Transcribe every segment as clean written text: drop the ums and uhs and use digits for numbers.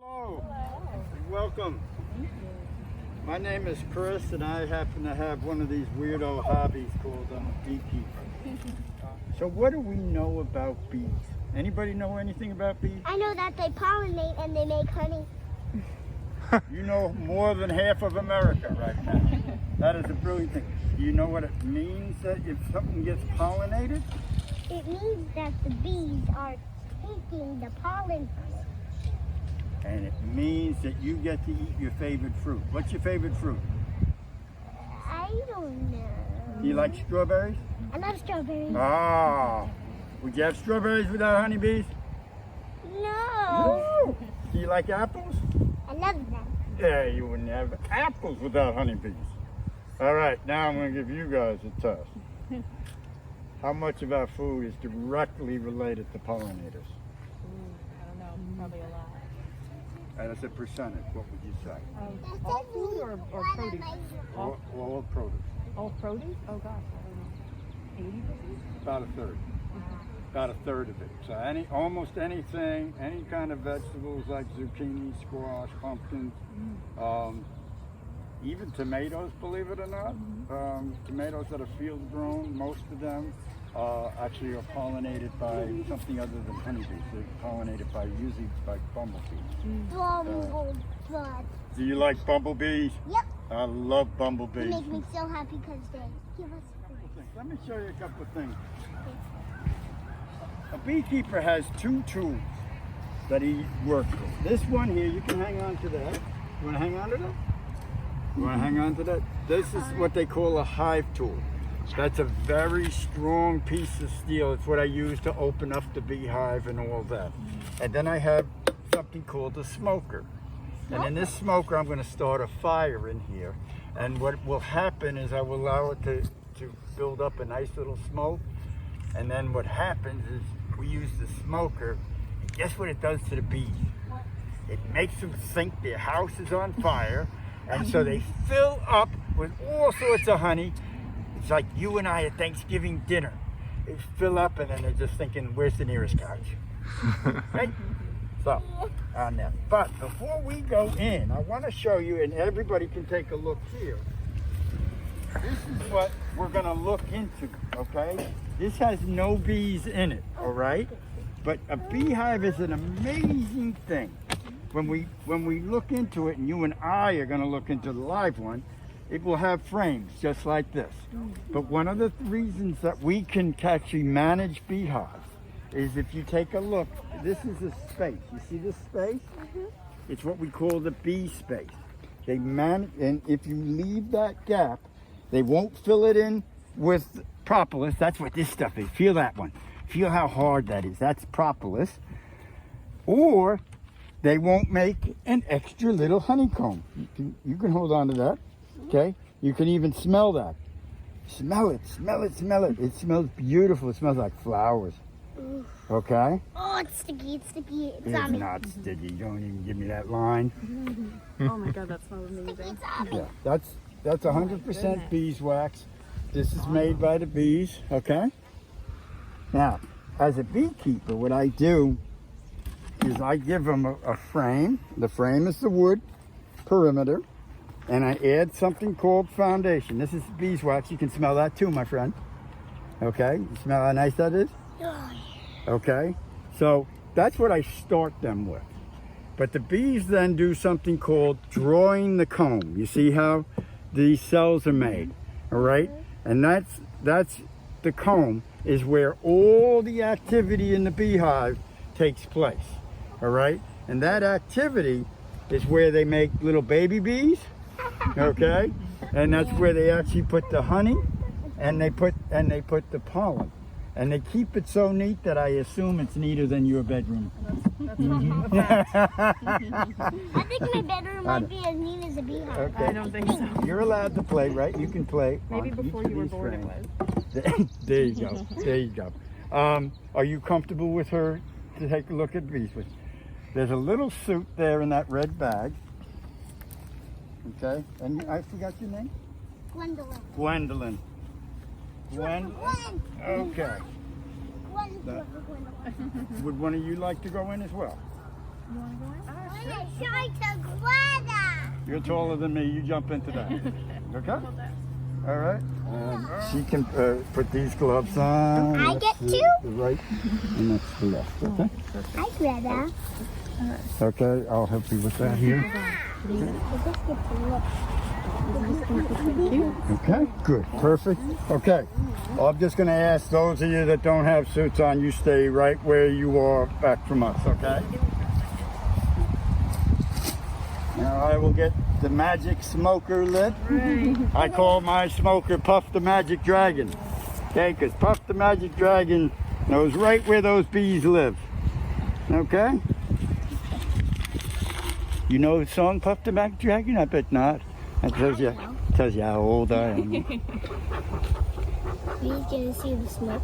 Hello. Welcome. My name is Chris, and I happen to have one of these weirdo hobbies called beekeeper. So what do we know about bees? Anybody know anything about bees? I know that they pollinate and they make honey. You know more than half of America right now. That is a brilliant thing. Do you know what it means that if something gets pollinated? It means that the bees are taking the pollen from it. And it means that you get to eat your favorite fruit. What's your favorite fruit? I don't know. Do you like strawberries? I love strawberries. Ah. Would you have strawberries without honeybees? No. Do you like apples? I love them. Yeah, you wouldn't have apples without honeybees. All right, now I'm going to give you guys a test. How much of our food is directly related to pollinators? I don't know, probably a lot. As a percentage, what would you say? All food or produce? All produce. All produce? Oh gosh, I don't know. 80%? About a third. About a third of it. So almost anything, any kind of vegetables like zucchini, squash, pumpkins, even tomatoes, believe it or not. Tomatoes that are field grown, most of them actually are pollinated by something other than honeybees. They're pollinated usually by bumblebees. Bumblebees. Do you like bumblebees? Yep. I love They bumblebees. make me so happy because they give us food. Let me show you a couple of things. A beekeeper has two tools that he works with. This one here, you can hang on to that. You want to hang on to that? You want to hang on to that? This is what they call a hive tool. That's a very strong piece of steel. It's what I use to open up the beehive and all that. And then I have something called a smoker. And in this smoker, I'm going to start a fire in here. And what will happen is I will allow it to build up a nice little smoke. And then what happens is we use the smoker. And guess what it does to the bees? It makes them think their house is on fire. And so they fill up with all sorts of honey. It's like you and I at Thanksgiving dinner. They fill up and then they're just thinking, where's the nearest couch? Right? So, on that. But before we go in, I want to show you, and everybody can take a look here. This is what we're going to look into, okay? This has no bees in it, all right? But a beehive is an amazing thing. When we look into it, and you and I are going to look into the live one, it will have frames just like this. But one of the reasons that we can actually manage beehives is if you take a look, this is a space. You see this space? It's what we call the bee space. And if you leave that gap, they won't fill it in with propolis. That's what this stuff is. Feel that one. Feel how hard that is. That's propolis. Or they won't make an extra little honeycomb. You can hold on to that. Okay, you can even smell that. Smell it, smell it, smell it. It smells beautiful. It smells like flowers. Okay? Oh, it's sticky, it's sticky. It's It's not sticky. Don't even give me that line. Oh my god, that smells amazing. Yeah, that's 100% beeswax. This is made by the bees, okay? Now, as a beekeeper, what I do is I give them a frame. The frame is the wood perimeter. And I add something called foundation. This is beeswax. You can smell that too, my friend. Okay? You smell how nice that is? Okay? So that's what I start them with. But the bees then do something called drawing the comb. You see how these cells are made? All right? And that's the comb is where all the activity in the beehive takes place. All right? And that activity is where they make little baby bees. Okay, and that's where they actually put the honey, and they put the pollen, and they keep it so neat that I assume it's neater than your bedroom. I think my bedroom might be as neat as a beehive. Okay. I don't think so. You're allowed to play, right? You can play. Maybe on before each of you were these born it frames. was. There you go. There you go. Are you comfortable with her to take a look at bees with? There's a little suit there in that red bag. Okay, and I forgot your name? Gwendolyn. Gwendolyn. Gwen. Okay. Gwendolyn. Would one of you like to go in as well? You want to go in? When I try to grab You're taller than me. You jump into that. Okay? All right. She can put these gloves on. I Let's get see, two? the right and that's the left. Okay. I grab that. Okay. I'll help you with that here. Okay. Good. Perfect. Okay. I'm just going to ask those of you that don't have suits on, you stay right where you are back from us. Okay. Now I will get the magic smoker lit. I call my smoker Puff the Magic Dragon. Okay, because Puff the Magic Dragon knows right where those bees live. Okay? You know the song Puff the Magic Dragon? I bet not. That tells you how old I am. He's gonna see the smoke.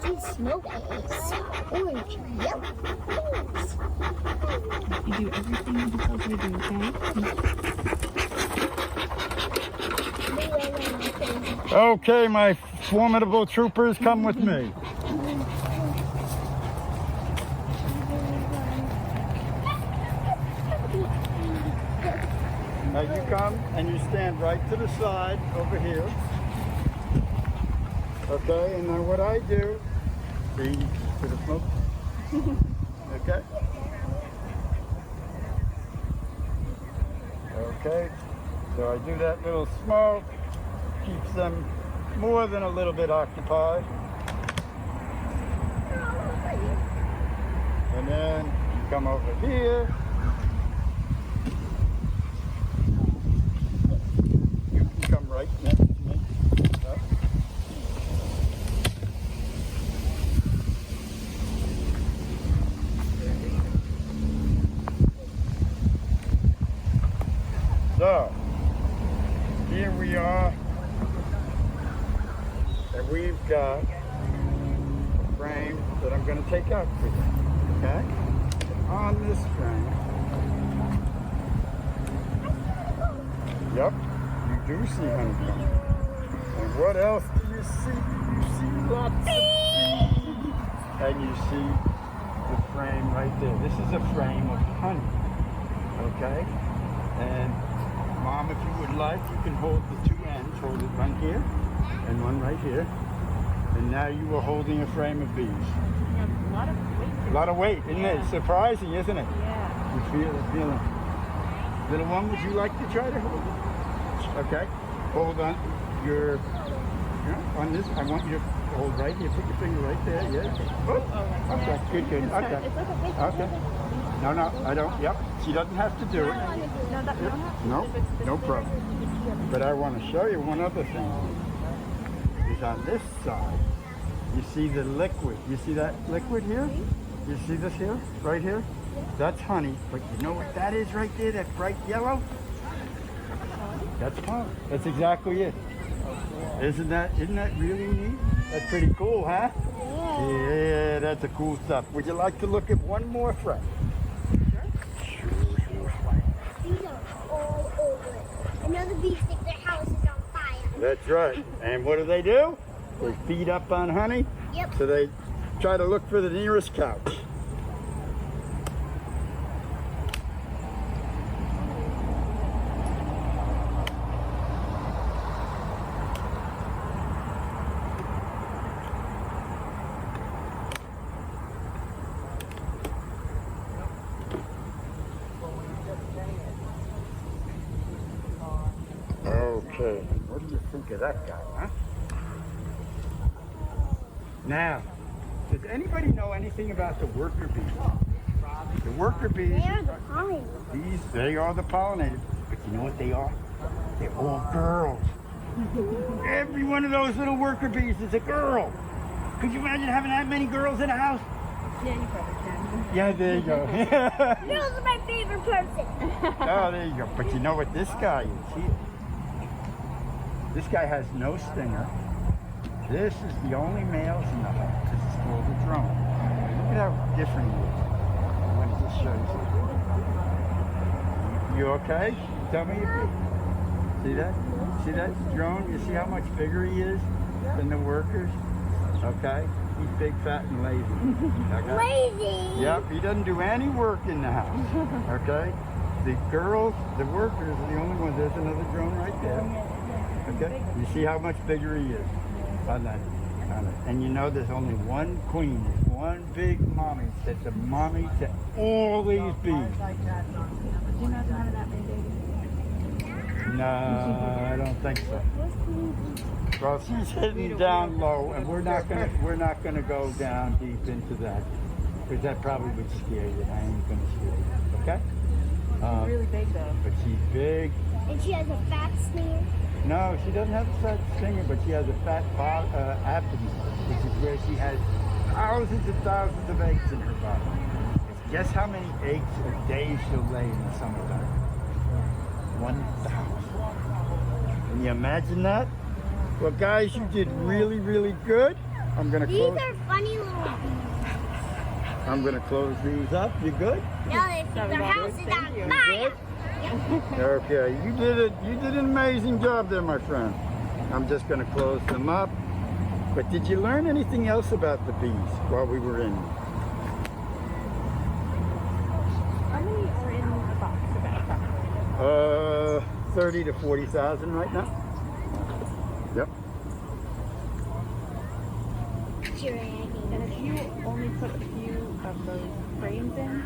See smoke is orange, yellow. You do everything he tells you to do, okay? Okay, my formidable troopers, come with me. Now you come and you stand right to the side over here. Okay, and then what I do, see to the smoke. Okay. Okay, so I do that little smoke, keeps them more than a little bit occupied. And then you come over here. You can come right next to me. Up. So, here we are, and we've got a frame that I'm going to take out for you, okay? On this frame, yep, you do see honeycomb. And what else do you see? You see lots of bees. And you see the frame right there. This is a frame of honey, okay? And Mom, if you would like, you can hold the two ends. Hold it one here and one right here. And now you are holding a frame of bees. Yeah, a lot of weight. A lot of weight, isn't it? It's surprising, isn't it? Yeah. You feel the feeling. Little one, would you like to try to hold it? Okay. Hold on your, on this. I want you to hold right here. Put your finger right there. Yeah. Oh, okay. Good, good. Okay. Okay. No, no, I don't. Yep. She doesn't have to do it. No, that, Yep. No, no problem. But I want to show you one other thing. Is on this side, you see the liquid. You see that liquid here? You see this here? Right here? That's honey. But you know what that is right there? That bright yellow? That's pollen. That's exactly it. Isn't that really neat? That's pretty cool, huh? Yeah, that's a cool stuff. Would you like to look at one more frame? These are all over it. Another bee think their house is on fire. That's right. And what do? They feed up on honey. Yep. So they try to look for the nearest couch. Okay, what do you think of that guy, huh? Now, does anybody know anything about the worker bees? The worker bees, They're the pollinators. they are the pollinators. But you know what they are? They're all girls. Every one of those little worker bees is a girl. Could you imagine having that many girls in a house? Yeah, you probably can. Yeah, there you go. Girls are my favorite person. Oh, there you go. But you know what this guy is here? This guy has no stinger. This is the only males in the hive. This is called a drone. Look at how different he is when it just shows you. You okay? Tell me if you see that? See that drone? You see how much bigger he is than the workers? Okay? He's big, fat, and lazy. Okay? Lazy. Yep, he doesn't do any work in the house. Okay? The girls, the workers are the only ones. There's another drone right there. Okay? You see how much bigger he is on that. And you know there's only one queen, there's one big mommy that's a mommy to all these bees. Do you know how to that many babies? No, I don't think so. Well, she's hitting down low, and we're not gonna go down deep into that because that probably would scare you. I ain't gonna scare you. Okay? She's really big though. But she's big. And she has a fat smear. No, she doesn't have a fat stinger, but she has a fat abdomen, which is where she has thousands and thousands of eggs in her body. Guess how many eggs a day she'll lay in the summertime? 1,000. Can you imagine that? Well, guys, you did really, really good. I'm gonna These close. are funny little bees. I'm gonna close these up. You good? Now they think their house is on fire. Okay, you did it. You did an amazing job there, my friend. I'm just going to close them up. But did you learn anything else about the bees while we were in? How many are in the box about? 30 to 40,000 right now. Yep. And if you only put a few of those frames in,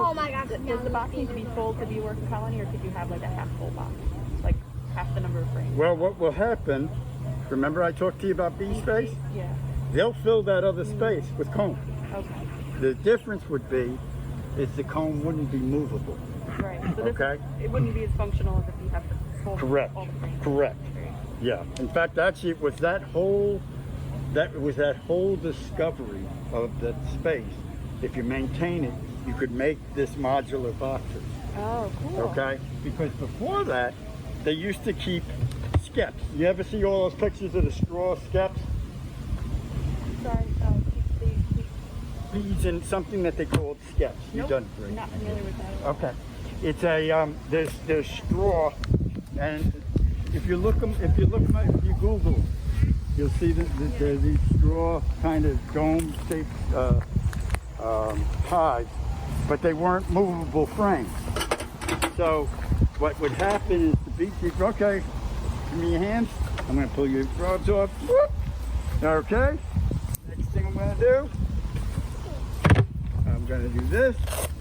Oh my God. does the box need to be full to be a working colony, or could you have like a half full box? Like half the number of frames? Well, what will happen, remember I talked to you about bee space? Yeah. They'll fill that other space with comb. Okay. The difference would be is the comb wouldn't be movable. Right. So this, Okay. it wouldn't be as functional as if you have the full Correct. all the frames. Correct. Great. Yeah. In fact, actually, it was that whole discovery of that space. If you maintain it, you could make this modular boxes. Oh, cool. Okay? Because before that, they used to keep skeps. You ever see all those pictures of the straw skeps? Sorry. Bees in something that they called skeps. You've Nope, done great. not familiar with that. Okay. It's a there's straw, and if you Google them, you'll see that there's these straw kind of dome-shaped hives, but they weren't movable frames. So what would happen is the beekeeper, okay, give me your hands. I'm going to pull your frogs off. Whoop. Okay. Next thing I'm going to do, I'm going to do this.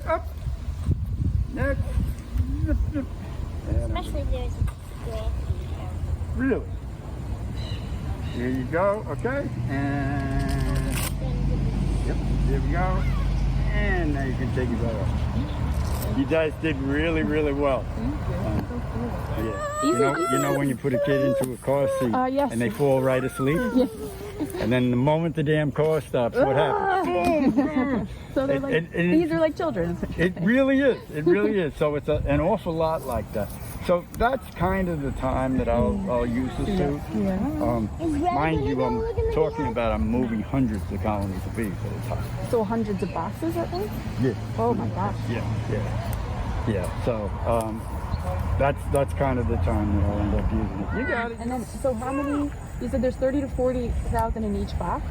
Up. Next. And Especially if there's a grass. really. Here you go. Okay. And yep. There we go. And now you can take your right off. You guys did really, really well. Yeah. You know when you put a kid into a car seat Yes. and they fall right asleep? Yes. And then the moment the damn car stops, what happens? Boom. So they're like, these are like children. It really is. It really is. So it's an awful lot like that. So that's kind of the time that I'll use the suit. Mind you, I'm talking about I'm moving hundreds of colonies of bees at a time. So hundreds of boxes, I think? Yeah. Oh my gosh. Yeah. So that's kind of the time that I'll end up using it. You got it. And then, so how many, you said there's 30 to 40,000 in each box?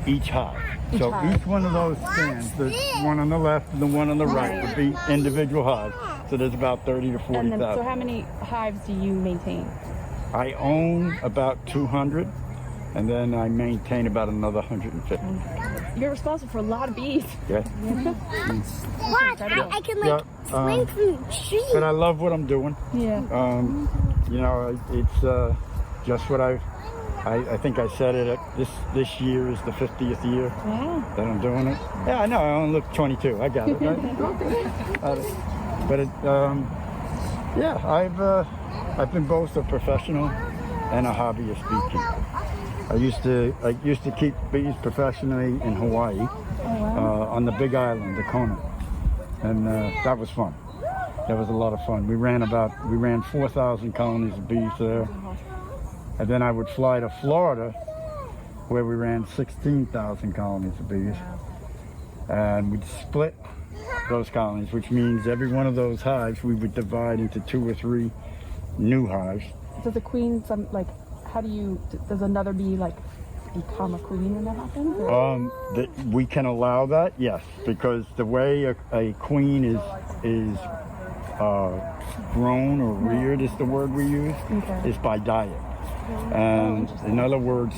Each hive. Each So hive. each one of those stands, the one on the left and the one on the right would be individual hives. So there's about 30 to And then, so 40,000. how many hives do you maintain? I own about 200, and then I maintain about another 150. You're responsible for a lot of bees. Yeah. Watch, I can like swing from the tree. But I love what I'm doing. Yeah. You know, it's just what I think I said it. This year is the 50th year Wow. that I'm doing it. Yeah, I know. I only look 22. I got it. Right? But it, yeah, I've been both a professional and a hobbyist beekeeper. I used to keep bees professionally in Hawaii, on the Big Island, the Kona, and that was fun. That was a lot of fun. We ran 4,000 colonies of bees there, and then I would fly to Florida, where we ran 16,000 colonies of bees, and we'd split those colonies, which means every one of those hives we would divide into 2 or 3 new hives. Does the queen, how do you, does another bee like become a queen when that happens? Or? We can allow that, yes, because the way a queen is grown or reared is the word we use, is by diet. And in other words,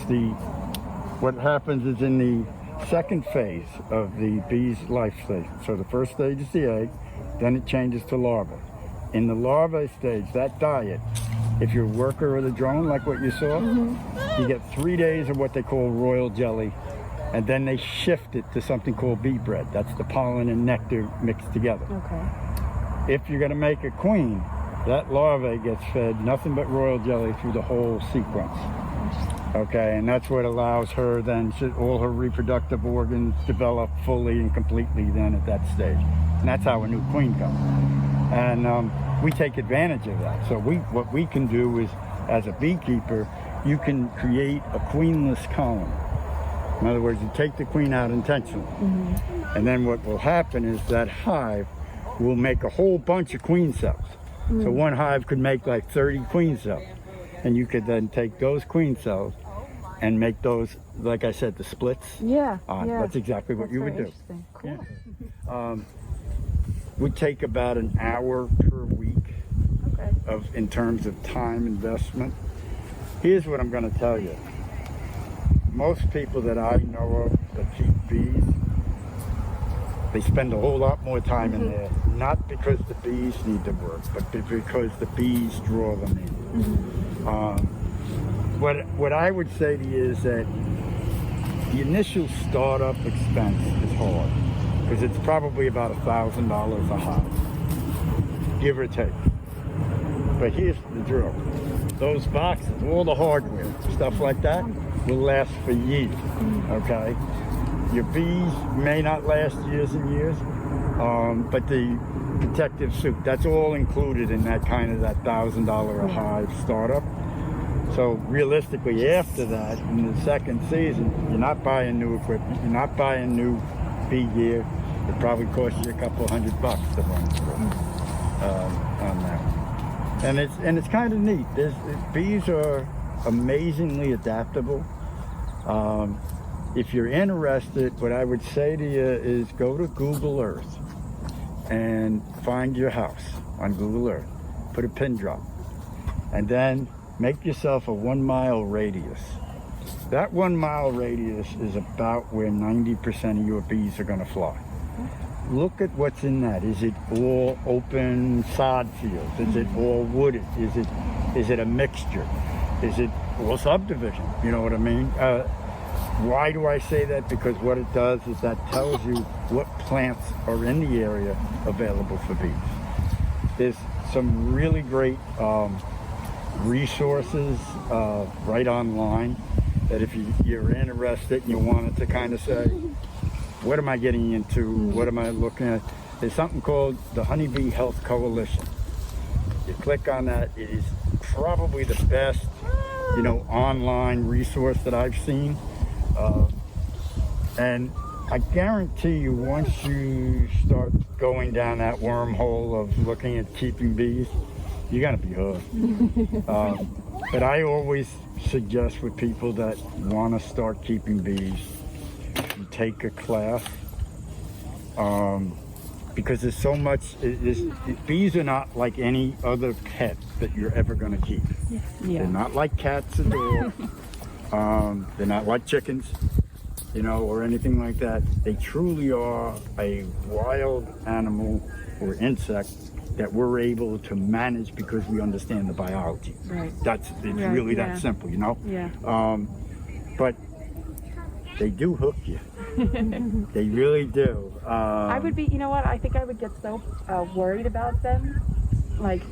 what happens is in the second phase of the bee's life stage. So the first stage is the egg, then it changes to larva. In the larva stage, that diet, if you're a worker or the drone, like what you saw, you get 3 days of what they call royal jelly, and then they shift it to something called bee bread. That's the pollen and nectar mixed together. Okay. If you're going to make a queen, that larva gets fed nothing but royal jelly through the whole sequence. Okay, and that's what allows her then, all her reproductive organs develop fully and completely then at that stage. And that's how a new queen comes. And we take advantage of that. So what we can do is, as a beekeeper, you can create a queenless colony. In other words, you take the queen out intentionally. And then what will happen is that hive will make a whole bunch of queen cells. So one hive could make like 30 queen cells. And you could then take those queen cells and make those, like I said, the splits. Yeah. That's exactly what you would do. Cool. Yeah. Would take about an hour per week in terms of time investment. Here's what I'm going to tell you. Most people that I know of that keep bees, they spend a whole lot more time in there, not because the bees need to work, but because the bees draw them in. What I would say to you is that the initial startup expense is hard, because it's probably about $1,000 a hive, give or take. But here's the drill. Those boxes, all the hardware, stuff like that, will last for years, okay? Your bees may not last years and years, but the protective suit, that's all included in that $1,000 a hive startup. So realistically, after that, in the second season, you're not buying new equipment, you're not buying new bee gear. It probably costs you a couple $100 to run through on that. And it's kind of neat. Bees are amazingly adaptable. If you're interested, what I would say to you is go to Google Earth and find your house on Google Earth. Put a pin drop. And then make yourself a 1 mile radius. That 1 mile radius is about where 90% of your bees are going to fly. Look at what's in that. Is it all open sod fields? Is it all wooded? Is it a mixture? Is it all subdivision? You know what I mean? Why do I say that? Because what it does is that tells you what plants are in the area available for bees. There's some really great resources right online that if you're interested and you wanted to kind of say, what am I getting into? What am I looking at? There's something called the Honeybee Health Coalition. You click on that, it is probably the best, online resource that I've seen. And I guarantee you, once you start going down that wormhole of looking at keeping bees, you're gonna be hooked. But I always suggest with people that want to start keeping bees, you take a class, because there's so much. Bees are not like any other pet that you're ever gonna keep. Yeah. They're not like cats and dogs. They're not like chickens, or anything like that. They truly are a wild animal or insect that we're able to manage because we understand the biology. Right. It's really that simple, Yeah. But they do hook you. They really do. I would be, I think I would get so worried about them, like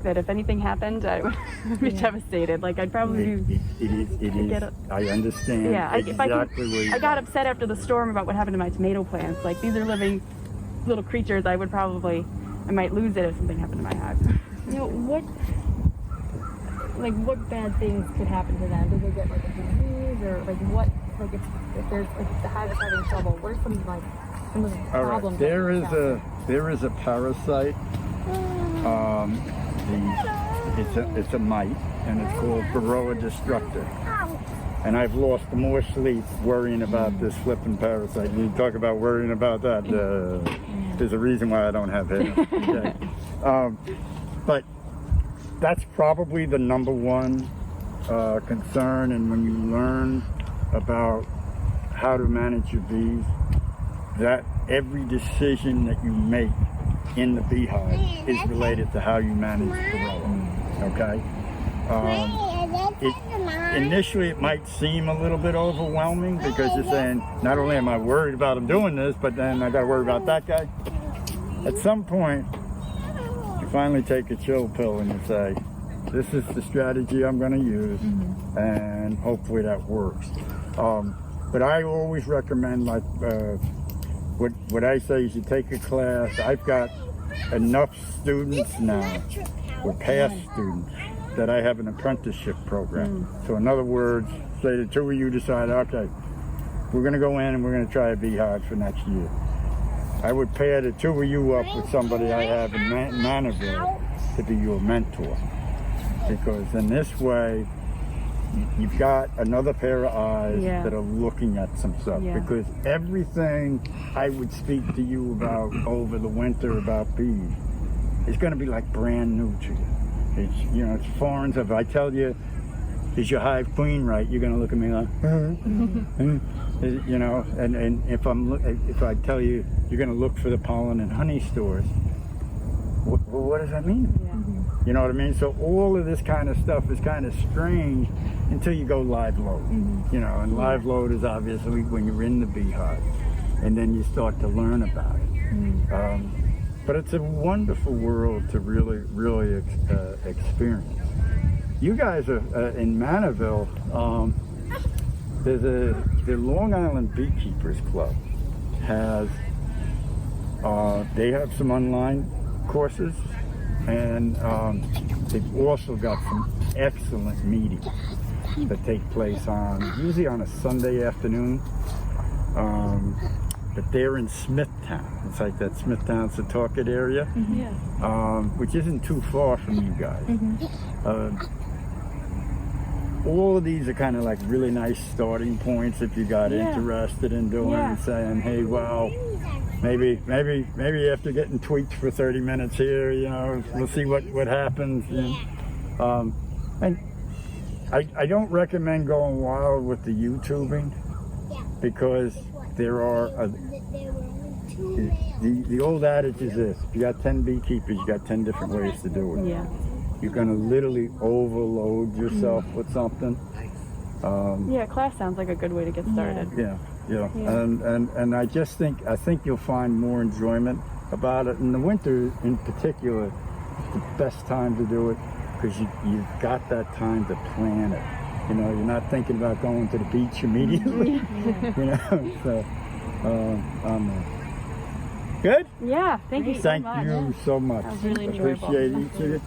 that if anything happened, I would be devastated. Like I'd probably It is. I understand. Yeah, exactly where I got upset after the storm about what happened to my tomato plants. Like these are living little creatures. I might lose it if something happened to my hive. What bad things could happen to them? Do they get like a disease or what? Like if the hive is having trouble, what are some of the problems? There is a parasite. It's a mite, and it's called Varroa destructor. And I've lost more sleep worrying about this flipping parasite. You talk about worrying about that. There's a reason why I don't have hair. Okay. But that's probably the number one concern. And when you learn about how to manage your bees, that every decision that you make in the beehive is related to how you manage the row. Okay? Initially, it might seem a little bit overwhelming because you're saying, not only am I worried about him doing this, but then I got to worry about that guy. At some point, you finally take a chill pill and you say, this is the strategy I'm going to use, and hopefully that works. But I always recommend, like, what I say is you take a class. I've got enough students now, or past students, that I have an apprenticeship program. So in other words, say the two of you decide, okay, we're going to go in and we're going to try a beehive for next year. I would pair the two of you up with somebody I have in Manorville to be your mentor. Because in this way, you've got another pair of eyes that are looking at some stuff. Because everything I would speak to you about over the winter about bees is going to be like brand new to you. It's, you know, it's foreign. If I tell you, is your hive queen right? You're going to look at me like, you know. And if I tell you you're going to look for the pollen and honey stores, what does that mean? You know what I mean? So all of this kind of stuff is kind of strange until you go live load. You know, and live load is obviously when you're in the beehive, and then you start to learn about it. But it's a wonderful world to really experience. You guys are in Manorville. There's the Long Island Beekeepers Club has they have some online courses, and they've also got some excellent meetings that take place usually on a Sunday afternoon. But they're in Smithtown. It's like that Smithtown, Setauket area, which isn't too far from you guys. All of these are kind of like really nice starting points if you got interested in doing saying, hey, well, maybe after getting tweaked for 30 minutes here, you know, we'll see what happens. And I don't recommend going wild with the YouTubing, because there are the old adage is this: if you got 10 beekeepers, you got 10 different ways to do it. You're going to literally overload yourself with something. Class sounds like a good way to get started. And I think you'll find more enjoyment about it. In the winter, in particular, is the best time to do it, because you've got that time to plan it. You know, you're not thinking about going to the beach immediately. You know, so good. Yeah, thank you so much. Thank you so much. That was really enjoyable. Appreciate each of you.